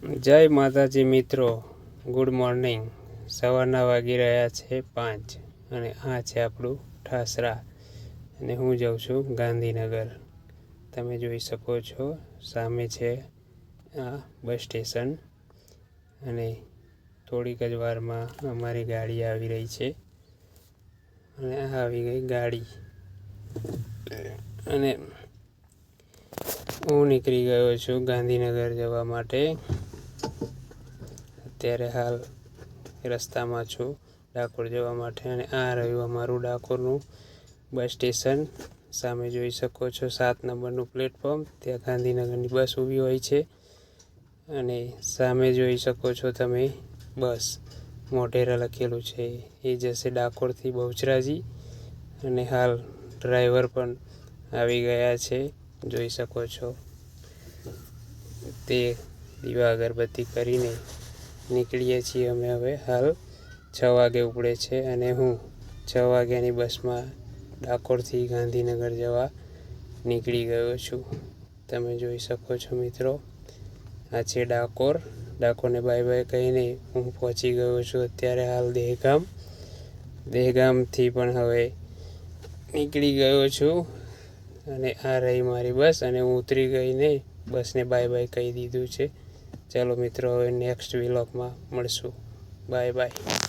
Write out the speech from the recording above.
જય માતાજી મિત્રો, ગુડ મોર્નિંગ। સવારના વાગી રહ્યા છે 5 અને આ છે આપણું ઠાસરા અને હું જાઉં છું ગાંધીનગર। તમે જોઈ શકો છો સામે છે આ બસ સ્ટેશન અને થોડીક જ વારમાં અમારી ગાડી આવી રહી છે અને આ આવી ગઈ ગાડી અને હું નીકળી ગયો છું ગાંધીનગર જવા માટે। અત્યારે હાલ રસ્તામાં છું ડાકોર જવા માટે અને આ રહ્યું અમારું ડાકોરનું બસ સ્ટેશન। સામે જોઈ શકો છો 7 નંબરનું પ્લેટફોર્મ, ત્યાં ગાંધીનગરની બસ ઊભી હોય છે અને સામે જોઈ શકો છો તમે બસ મોઢેરા લખેલું છે એ જશે ડાકોરથી બહુચરાજી અને હાલ ડ્રાઈવર પણ આવી ગયા છે, જોઈ શકો છો। તે દીવા અગરબત્તી કરીને નીકળીએ છીએ અમે હવે। હાલ 6 વાગે ઉપડે છે અને હું 6 વાગ્યાની બસમાં ડાકોરથી ગાંધીનગર જવા નીકળી ગયો છું। તમે જોઈ શકો છો મિત્રો, આ છે ડાકોર। ડાકોરને બાય બાય કહીને હું પહોંચી ગયો છું અત્યારે હાલ દહેગામથી પણ હવે નીકળી ગયો છું અને આ રહી મારી બસ અને હું ઉતરી ગઈને બસને બાય બાય કહી દીધું છે। ચાલો મિત્રો, હવે નેક્સ્ટ વ્લોગમાં મળશું। Bye bye.